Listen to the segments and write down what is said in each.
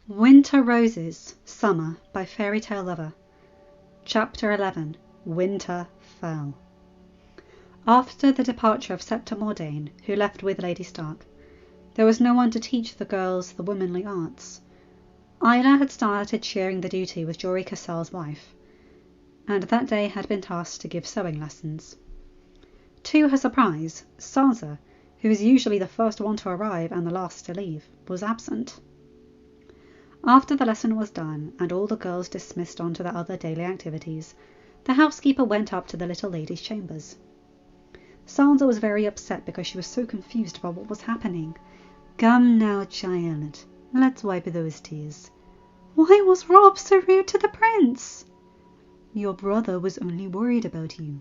Winter Roses, Summer by fairytalelovr. Chapter 11. Winter Fell. After the departure of Septa Mordane, who left with Lady Stark, there was no one to teach the girls the womanly arts. Isla had started sharing the duty with Jory Cassell's wife, and that day had been tasked to give sewing lessons. To her surprise, Sansa, who was usually the first one to arrive and the last to leave, was absent. After the lesson was done, and all the girls dismissed on to their other daily activities, the housekeeper went up to the little lady's chambers. Sansa was very upset because she was so confused about what was happening. "Come now, child, let's wipe those tears. Why was Rob so rude to the prince?" "Your brother was only worried about you."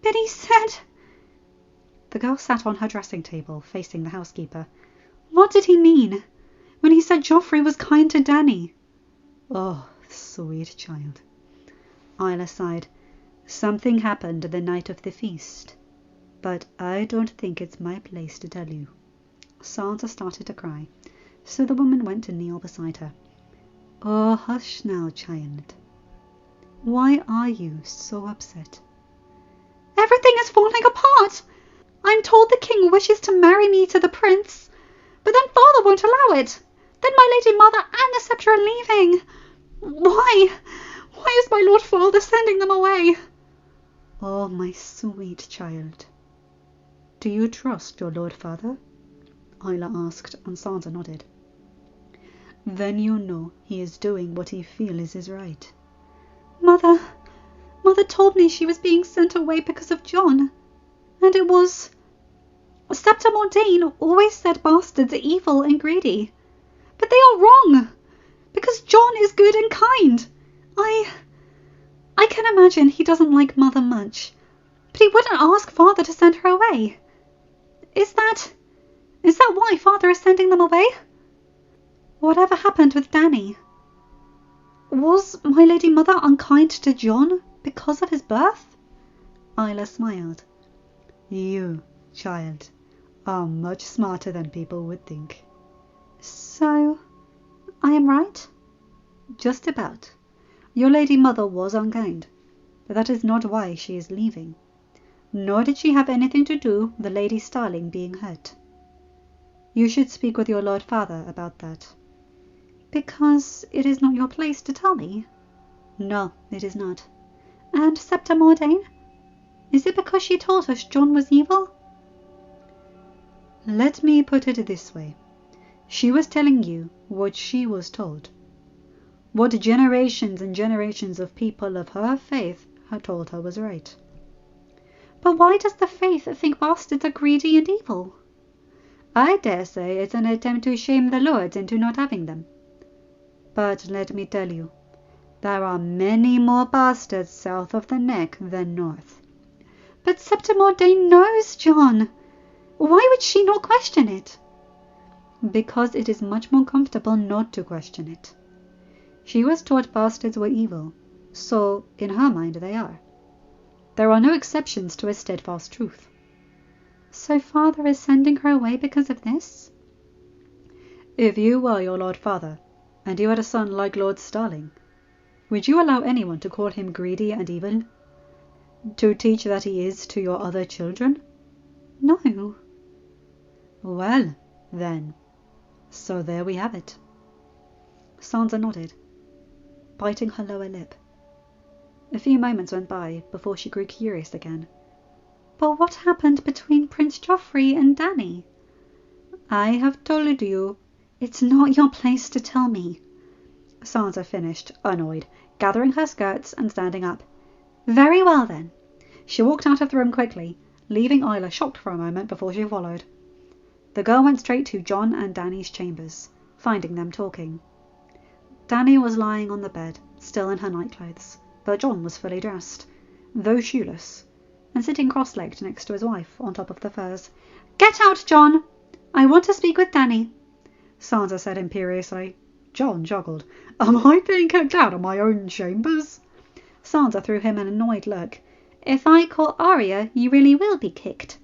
"But he said—" The girl sat on her dressing table, facing the housekeeper. "What did he mean when he said Joffrey was kind to Dany?" "Oh, sweet child." Isla sighed. "Something happened the night of the feast, but I don't think it's my place to tell you." Sansa started to cry, so the woman went to kneel beside her. "Oh, hush now, child. Why are you so upset?" "Everything is falling apart. I'm told the king wishes to marry me to the prince, but then father won't allow it. Then my lady mother and the sceptre are leaving. Why is my lord father sending them away?" "Oh, my sweet child. Do you trust your lord father?" Isla asked, and Sansa nodded. "Then you know he is doing what he feels is right." Mother told me she was being sent away because of Jon, and it was... Septa Mordane always said bastards are evil and greedy. But they are wrong, because Jon is good and kind. I can imagine he doesn't like Mother much, but he wouldn't ask father to send her away. Is that why father is sending them away? Whatever happened with Dany? Was my lady mother unkind to Jon because of his birth?" Isla smiled. "You, child, are much smarter than people would think." "So, I am right?" "Just about. Your lady mother was unkind, but that is not why she is leaving. Nor did she have anything to do with the Lady Starling being hurt. You should speak with your lord father about that." "Because it is not your place to tell me?" "No, it is not." "And Septa Mordane? Is it because she told us Jon was evil?" "Let me put it this way. She was telling you what she was told. What generations and generations of people of her faith had told her was right." "But why does the faith think bastards are greedy and evil?" "I dare say it's an attempt to shame the lords into not having them. But let me tell you, there are many more bastards south of the neck than north." "But Septa Mordane knows Jon. Why would she not question it?" "Because it is much more comfortable not to question it. She was taught bastards were evil, so in her mind they are. There are no exceptions to a steadfast truth." "So father is sending her away because of this?" "If you were your lord father, and you had a son like Lord Starling, would you allow anyone to call him greedy and evil? To teach that he is to your other children?" "No." "Well, then, so there we have it." Sansa nodded, biting her lower lip. A few moments went by before she grew curious again. "But what happened between Prince Joffrey and Dany?" "I have told you." "It's not your place to tell me," Sansa finished, annoyed, gathering her skirts and standing up. "Very well, then." She walked out of the room quickly, leaving Isla shocked for a moment before she followed. The girl went straight to Jon and Dany's chambers, finding them talking. Dany was lying on the bed, still in her nightclothes, but Jon was fully dressed, though shoeless, and sitting cross-legged next to his wife on top of the furs. "Get out, Jon! I want to speak with Dany," Sansa said imperiously. Jon joggled. "Am I being kicked out of my own chambers?" Sansa threw him an annoyed look. "If I call Arya, you really will be kicked."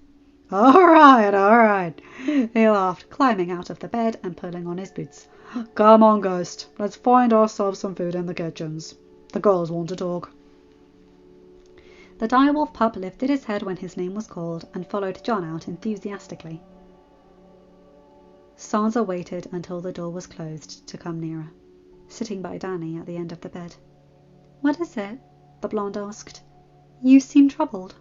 All right, he laughed, climbing out of the bed and pulling on his boots. Come on, Ghost, let's find ourselves some food in the kitchens. The girls want to talk. The direwolf pup lifted his head when his name was called and followed John out enthusiastically. Sansa waited until the door was closed to come nearer, sitting by Dany at the end of the bed. What is it? The blonde asked. You seem troubled.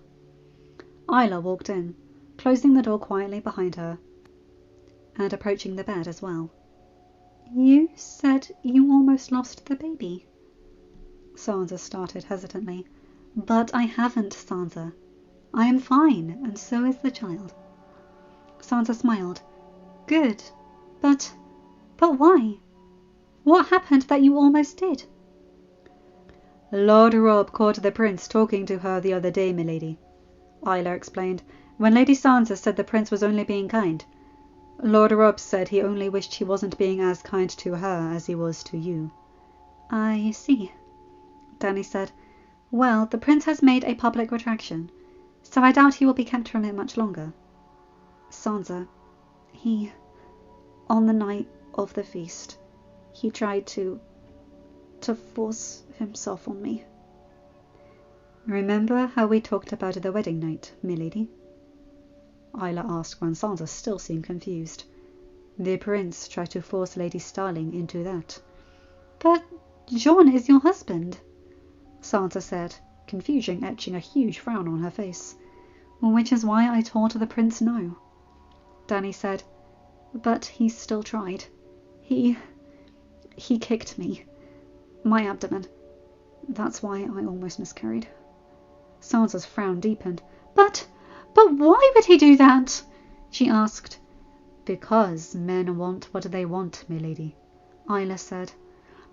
Isla walked in, closing the door quietly behind her and approaching the bed as well. You said you almost lost the baby. Sansa started hesitantly. But I haven't, Sansa. I am fine, and so is the child. Sansa smiled. Good. But why? What happened that you almost did? Lord Robb caught the prince talking to her the other day, milady, Isla explained, when Lady Sansa said the prince was only being kind. Lord Robb said he only wished he wasn't being as kind to her as he was to you. I see, Dany said. Well, the prince has made a public retraction, so I doubt he will be kept from it much longer. Sansa, on the night of the feast, he tried to force himself on me. Remember how we talked about the wedding night, milady? Isla asked when Sansa still seemed confused. The prince tried to force Lady Starling into that. But John is your husband, Sansa said, confusion etching a huge frown on her face. Which is why I told the prince no. Dany said, but he still tried. He kicked me. My abdomen. That's why I almost miscarried. Sansa's frown deepened. But why would he do that? She asked. Because men want what they want, milady, Isla said.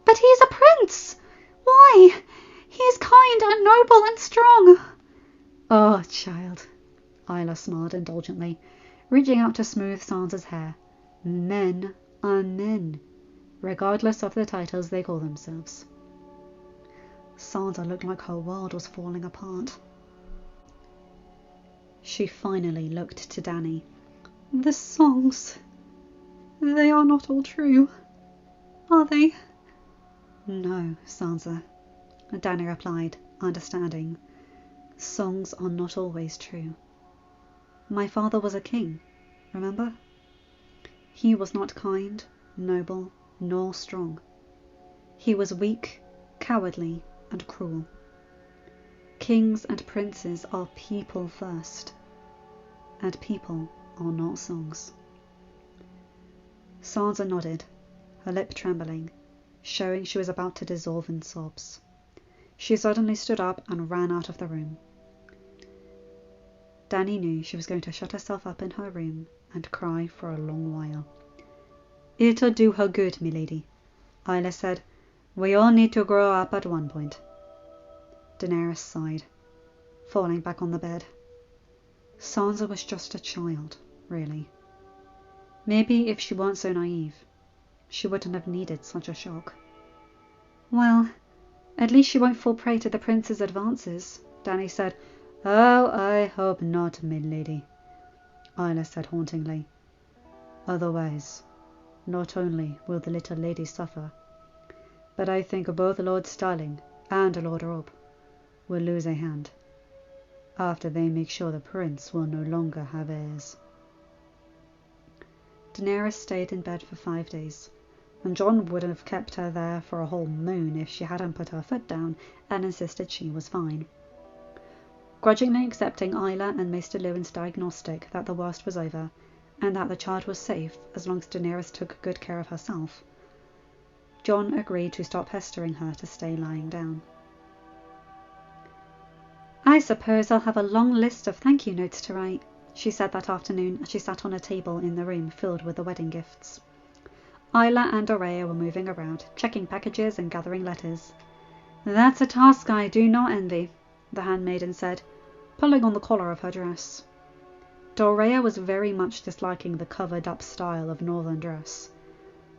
But he is a prince! Why? He is kind and noble and strong. Oh, child, Isla smiled indulgently, reaching out to smooth Sansa's hair. Men are men, regardless of the titles they call themselves. Sansa looked like her world was falling apart. She finally looked to Dany. The songs, they are not all true, are they? No, Sansa, Dany replied, understanding. Songs are not always true. My father was a king, remember? He was not kind, noble, nor strong. He was weak, cowardly, and cruel. Kings and princes are people first, and people are not songs. Sansa nodded, her lip trembling, showing she was about to dissolve in sobs. She suddenly stood up and ran out of the room. Dany knew she was going to shut herself up in her room and cry for a long while. It'll do her good, milady, Isla said. We all need to grow up at one point. Daenerys sighed, falling back on the bed. Sansa was just a child, really. Maybe if she weren't so naive, she wouldn't have needed such a shock. Well, at least she won't fall prey to the prince's advances, Dany said. Oh, I hope not, milady, Isla said hauntingly. Otherwise, not only will the little lady suffer, but I think both Lord Starling and Lord Robb will lose a hand, after they make sure the prince will no longer have heirs. Daenerys stayed in bed for 5 days, and Jon would have kept her there for a whole moon if she hadn't put her foot down and insisted she was fine. Grudgingly accepting Isla and Maester Lewin's diagnostic that the worst was over, and that the child was safe as long as Daenerys took good care of herself, Jon agreed to stop pestering her to stay lying down. I suppose I'll have a long list of thank you notes to write, she said that afternoon as she sat on a table in the room filled with the wedding gifts. Isla and Araya were moving around, checking packages and gathering letters. That's a task I do not envy, the handmaiden said, pulling on the collar of her dress. Dorea was very much disliking the covered-up style of northern dress,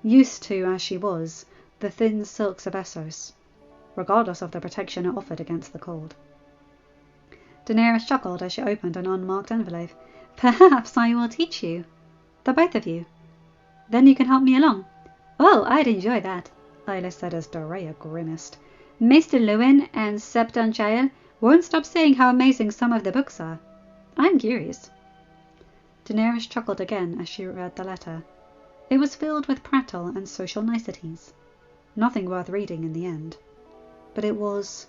used to, as she was, the thin silks of Essos, regardless of the protection it offered against the cold. Daenerys chuckled as she opened an unmarked envelope. Perhaps I will teach you, the both of you. Then you can help me along. Oh, I'd enjoy that, Isla said as Dorea grimaced. Maester Lewin and Septon Jael won't stop saying how amazing some of the books are. I'm curious. Daenerys chuckled again as she read the letter. It was filled with prattle and social niceties. Nothing worth reading in the end. But it was...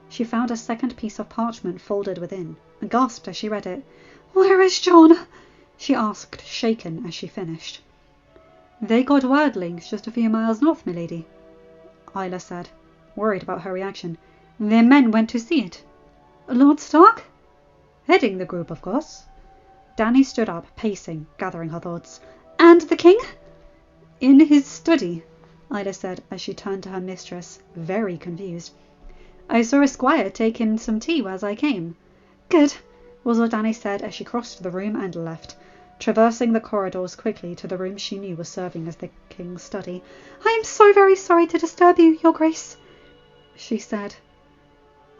She found a second piece of parchment folded within, and gasped as she read it. "Where is Jon?" she asked, shaken as she finished. "They got wildlings just a few miles north, milady," Isla said, worried about her reaction. "Their men went to see it." "Lord Stark?" "Heading the group, of course." Dany stood up, pacing, gathering her thoughts. "And the king?" "In his study," Isla said as she turned to her mistress, very confused. "I saw a squire take him some tea as I came." "Good," was all Dany said as she crossed the room and left, traversing the corridors quickly to the room she knew was serving as the king's study. "I am so very sorry to disturb you, your grace," she said,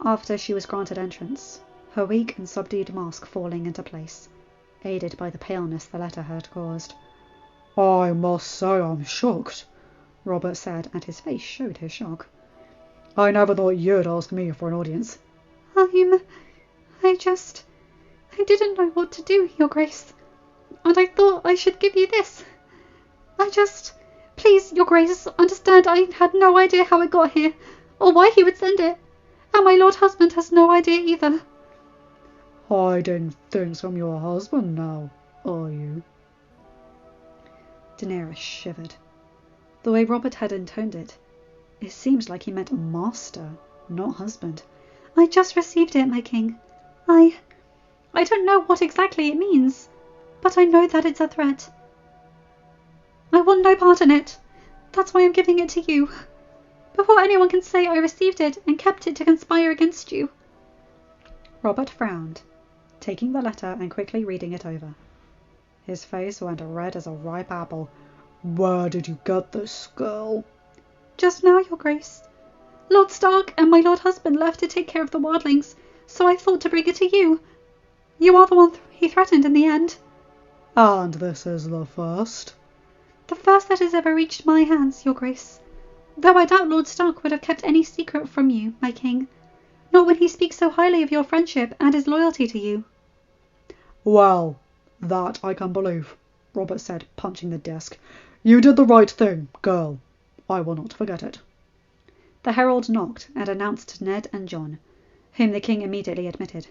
after she was granted entrance, her weak and subdued mask falling into place, aided by the paleness the letter had caused. "I must say I'm shocked," Robert said, and his face showed his shock. "I never thought you'd ask me for an audience." I didn't know what to do, your grace, and I thought I should give you this. Please, your grace, understand I had no idea how it got here, or why he would send it, and my lord husband has no idea either." "Hiding things from your husband now, are you?" Daenerys shivered. The way Robert had intoned it, it seemed like he meant master, not husband. "I just received it, my king. I don't know what exactly it means, but I know that it's a threat. I want no part in it. That's why I'm giving it to you, before anyone can say I received it and kept it to conspire against you." Robert frowned, taking the letter and quickly reading it over. His face went red as a ripe apple. "Where did you get this, girl?" "Just now, your grace. Lord Stark and my lord husband left to take care of the wildlings, so I thought to bring it to you. You are the one he threatened in the end." "And this is the first?" "The first that has ever reached my hands, your grace. Though I doubt Lord Stark would have kept any secret from you, my king. Not when he speaks so highly of your friendship and his loyalty to you." "Well, that I can believe," Robert said, punching the desk. "You did the right thing, girl. I will not forget it." The herald knocked and announced Ned and Jon, whom the king immediately admitted.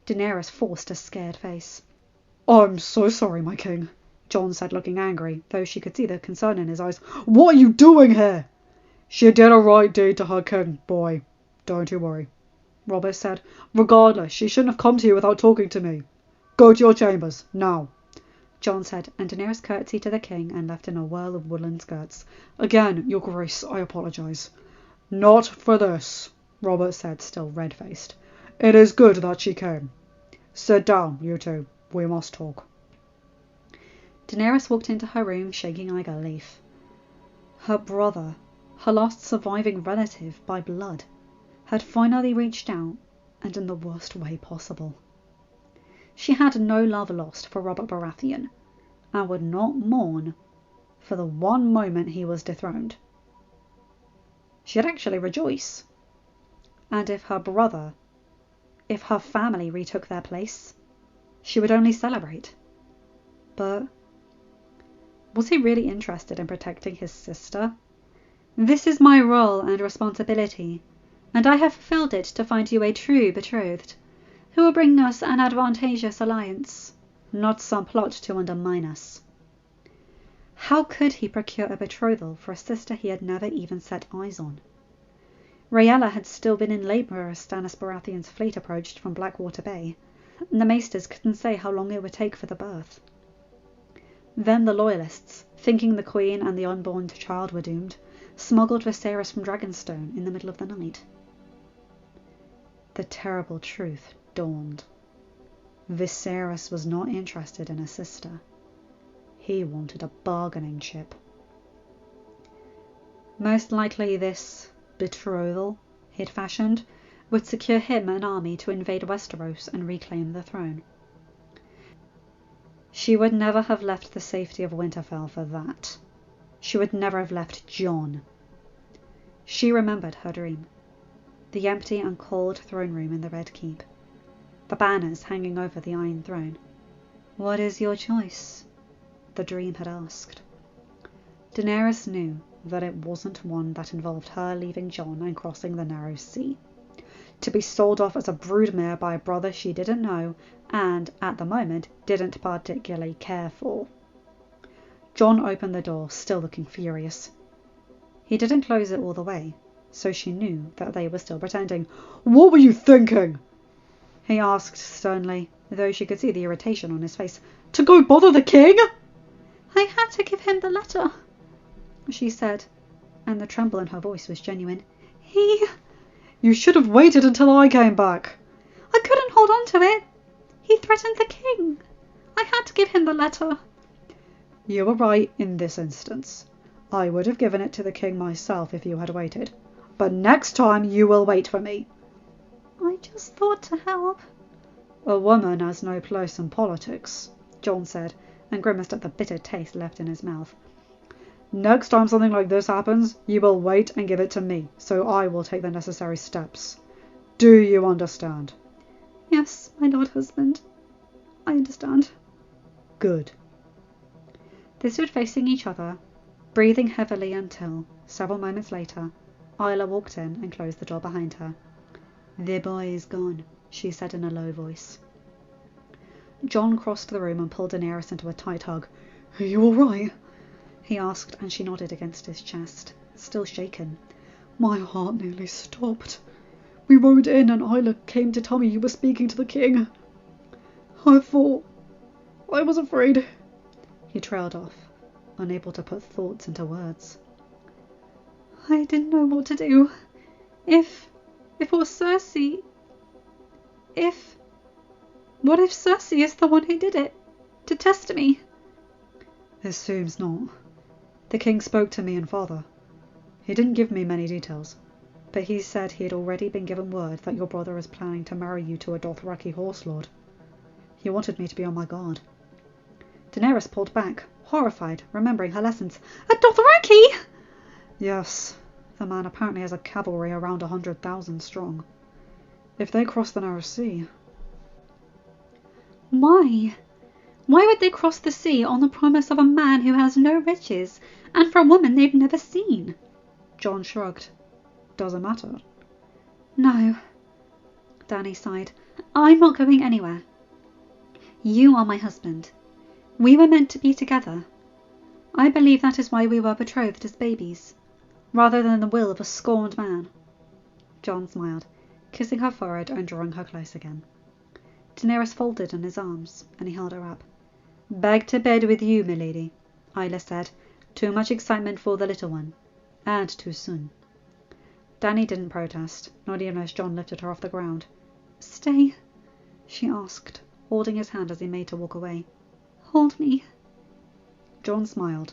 Daenerys forced a scared face. "I'm so sorry, my king," Jon said, looking angry, though she could see the concern in his eyes. "What are you doing here?" "She did a right deed to her king, boy. Don't you worry," Robert said. "Regardless, she shouldn't have come to you without talking to me. Go to your chambers, now," Jon said, and Daenerys curtsied to the king and left in a whirl of woodland skirts. "Again, your grace, I apologize." "Not for this," Robert said, still red-faced. "It is good that she came. Sit down, you two. We must talk." Daenerys walked into her room shaking like a leaf. Her brother, her last surviving relative by blood, had finally reached out, and in the worst way possible. She had no love lost for Robert Baratheon, and would not mourn for the one moment he was dethroned. She'd actually rejoice. And if her family retook their place, she would only celebrate. But was he really interested in protecting his sister? "This is my role and responsibility, and I have fulfilled it to find you a true betrothed, who will bring us an advantageous alliance, not some plot to undermine us." How could he procure a betrothal for a sister he had never even set eyes on? Rhaella had still been in labour as Stannis Baratheon's fleet approached from Blackwater Bay, and the maesters couldn't say how long it would take for the birth. Then the loyalists, thinking the queen and the unborn child were doomed, smuggled Viserys from Dragonstone in the middle of the night. The terrible truth dawned. Viserys was not interested in a sister. He wanted a bargaining chip. Most likely this betrothal he'd fashioned would secure him an army to invade Westeros and reclaim the throne. She would never have left the safety of Winterfell for that. She would never have left Jon. She remembered her dream. The empty and cold throne room in the Red Keep. The banners hanging over the Iron Throne. "What is your choice?" the dream had asked. Daenerys knew that it wasn't one that involved her leaving Jon and crossing the narrow sea. To be sold off as a broodmare by a brother she didn't know and, at the moment, didn't particularly care for. Jon opened the door, still looking furious. He didn't close it all the way, so she knew that they were still pretending. "What were you thinking?" he asked sternly, though she could see the irritation on his face. "To go bother the king?" "I had to give him the letter," she said, and the tremble in her voice was genuine. "You should have waited until I came back." "I couldn't hold on to it. He threatened the king. I had to give him the letter." "You were right in this instance. I would have given it to the king myself if you had waited. But next time you will wait for me." "I just thought to help." "A woman has no place in politics," Jon said, and grimaced at the bitter taste left in his mouth. "Next time something like this happens, you will wait and give it to me, so I will take the necessary steps. Do you understand?" "Yes, my lord husband. I understand." "Good." They stood facing each other, breathing heavily until, several moments later, Isla walked in and closed the door behind her. "The boy is gone," she said in a low voice. Jon crossed the room and pulled Daenerys into a tight hug. "Are you all right?" he asked, and she nodded against his chest, still shaken. "My heart nearly stopped. We rode in and Isla came to tell me you were speaking to the king. I was afraid." He trailed off, unable to put thoughts into words. "I didn't know what to do. If it was Cersei... What if Cersei is the one who did it? To test me?" "It seems not. The king spoke to me and father. He didn't give me many details, but he said he had already been given word that your brother is planning to marry you to a Dothraki horse lord. He wanted me to be on my guard." Daenerys pulled back, horrified, remembering her lessons. "A Dothraki?" "Yes. The man apparently has a cavalry around 100,000 strong. If they cross the narrow sea..." "Why? Why would they cross the sea on the promise of a man who has no riches, and for a woman they've never seen?" Jon shrugged. "Doesn't matter." "No." Dany sighed. "I'm not going anywhere. You are my husband. We were meant to be together. I believe that is why we were betrothed as babies, rather than the will of a scorned man." Jon smiled, kissing her forehead and drawing her close again. Daenerys folded in his arms, and he held her up. "Back to bed with you, milady," Isla said. "Too much excitement for the little one. And too soon." Dany didn't protest, not even as Jon lifted her off the ground. "Stay?" she asked, holding his hand as he made to walk away. "Hold me." Jon smiled,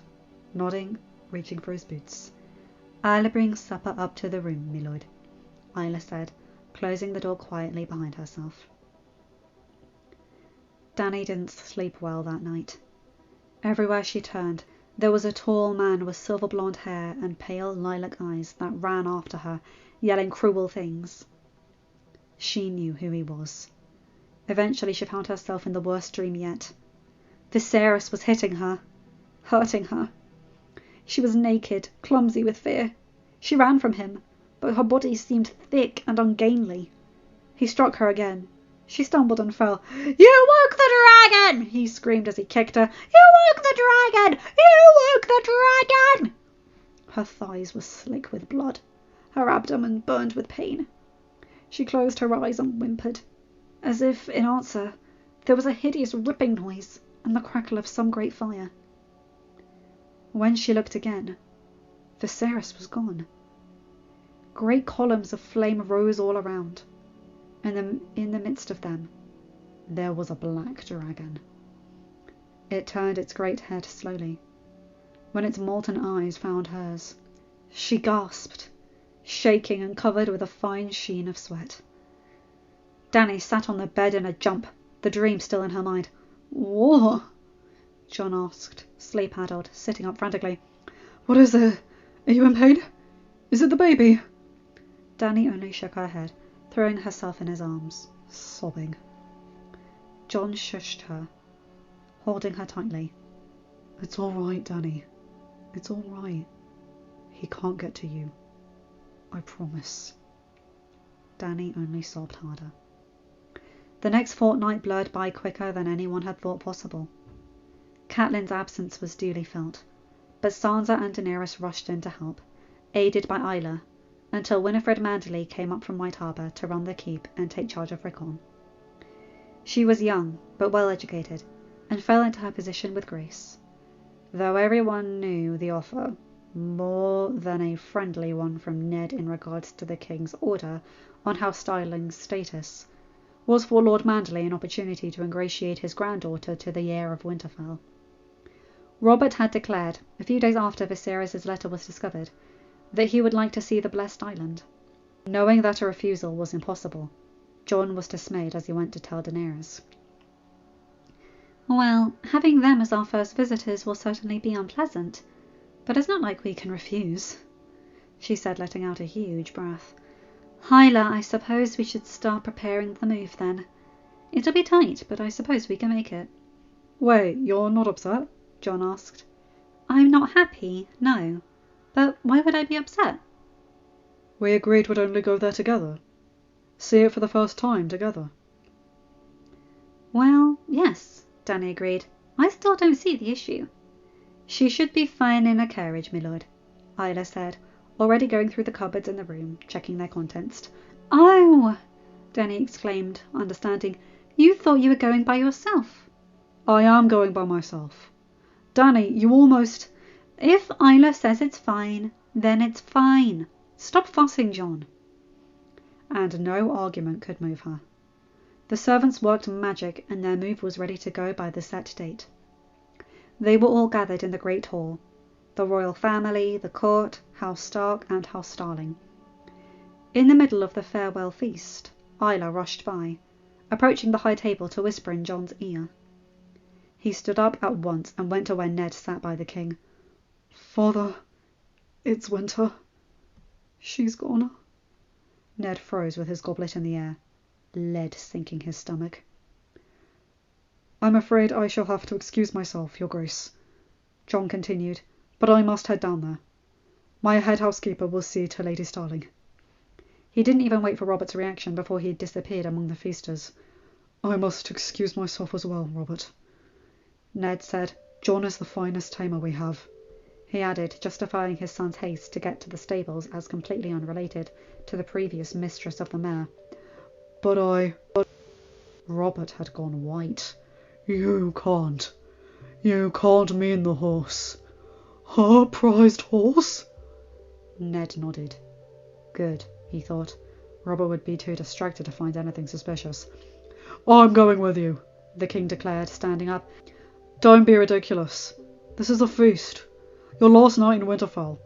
nodding, reaching for his boots. "I'll bring supper up to the room, milord," Isla said, closing the door quietly behind herself. Dany didn't sleep well that night. Everywhere she turned, there was a tall man with silver blonde hair and pale lilac eyes that ran after her, yelling cruel things. She knew who he was. Eventually she found herself in the worst dream yet. Viserys was hitting her, hurting her. She was naked, clumsy with fear. She ran from him, but her body seemed thick and ungainly. He struck her again. She stumbled and fell. "You woke the dragon!" he screamed as he kicked her. "You woke the dragon! You woke the dragon!" Her thighs were slick with blood. Her abdomen burned with pain. She closed her eyes and whimpered. As if, in answer, there was a hideous ripping noise and the crackle of some great fire. When she looked again, Viserys was gone. Great columns of flame rose all around, and in the midst of them there was a black dragon. It turned its great head slowly. When its molten eyes found hers, she gasped, shaking and covered with a fine sheen of sweat. Dany sat on the bed in a jump, the dream still in her mind. "What?" John asked, sleep-addled, sitting up frantically. What is it? Are you in pain? Is it the baby? Dany only shook her head, throwing herself in his arms, sobbing. John shushed her, holding her tightly. It's all right, Dany. It's all right. He can't get to you. I promise. Dany only sobbed harder. The next fortnight blurred by quicker than anyone had thought possible. Catelyn's absence was duly felt, but Sansa and Daenerys rushed in to help, aided by Isla, until Winifred Manderly came up from White Harbour to run the keep and take charge of Rickon. She was young, but well educated, and fell into her position with grace, though everyone knew the offer, more than a friendly one from Ned in regards to the King's order on House Starling's status, was for Lord Manderly an opportunity to ingratiate his granddaughter to the heir of Winterfell. Robert had declared, a few days after Viserys' letter was discovered, that he would like to see the Blessed Island. Knowing that a refusal was impossible, John was dismayed as he went to tell Daenerys. Well, having them as our first visitors will certainly be unpleasant, but it's not like we can refuse, she said, letting out a huge breath. Hyla, I suppose we should start preparing the move then. It'll be tight, but I suppose we can make it. Wait, you're not upset? John asked. I'm not happy, no. But why would I be upset? We agreed we'd only go there together. See it for the first time together. Well, yes, Dany agreed. I still don't see the issue. She should be fine in a carriage, my lord, Isla said, already going through the cupboards in the room, checking their contents. Oh, Dany exclaimed, understanding. You thought you were going by yourself. I am going by myself. Dany, you almost... If Isla says it's fine, then it's fine. Stop fussing, John. And no argument could move her. The servants worked magic, and their move was ready to go by the set date. They were all gathered in the Great Hall, the royal family, the court, House Stark and House Starling. In the middle of the farewell feast, Isla rushed by, approaching the high table to whisper in John's ear. He stood up at once and went to where Ned sat by the king. Father, it's Winter. She's gone. Ned froze with his goblet in the air, lead sinking his stomach. I'm afraid I shall have to excuse myself, Your Grace, John continued, but I must head down there. My head housekeeper will see to Lady Starling. He didn't even wait for Robert's reaction before he disappeared among the feasters. I must excuse myself as well, Robert. Ned said, John is the finest tamer we have. He added, justifying his son's haste to get to the stables as completely unrelated to the previous mistress of the mare. But Robert had gone white. You can't mean the horse. Her prized horse? Ned nodded. Good, he thought. Robert would be too distracted to find anything suspicious. I'm going with you, the king declared, standing up. Don't be ridiculous. This is a feast. Your last night in Winterfell.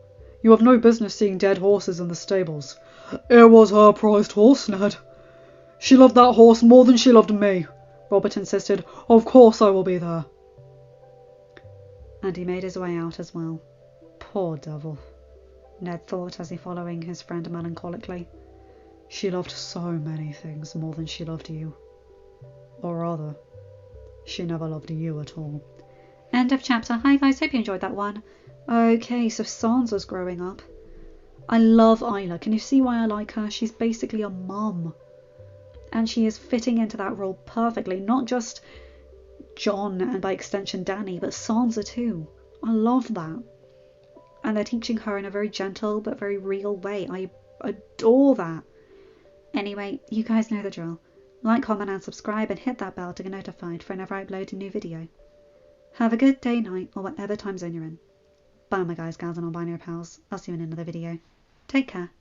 You have no business seeing dead horses in the stables. It was her prized horse, Ned. She loved that horse more than she loved me, Robert insisted. Of course I will be there. And he made his way out as well. Poor devil, Ned thought as he followed his friend melancholically. She loved so many things more than she loved you. Or rather, she never loved you at all. End of chapter. Hi guys, hope you enjoyed that one. Okay, so Sansa's growing up. I love Isla. Can you see why I like her? She's basically a mum. And she is fitting into that role perfectly. Not just John and by extension Dany, but Sansa too. I love that. And they're teaching her in a very gentle but very real way. I adore that. Anyway, you guys know the drill. Like, comment and subscribe and hit that bell to get notified for whenever I upload a new video. Have a good day, night, or whatever time zone you're in. Bye my guys, gals and non-binary pals. I'll see you in another video. Take care.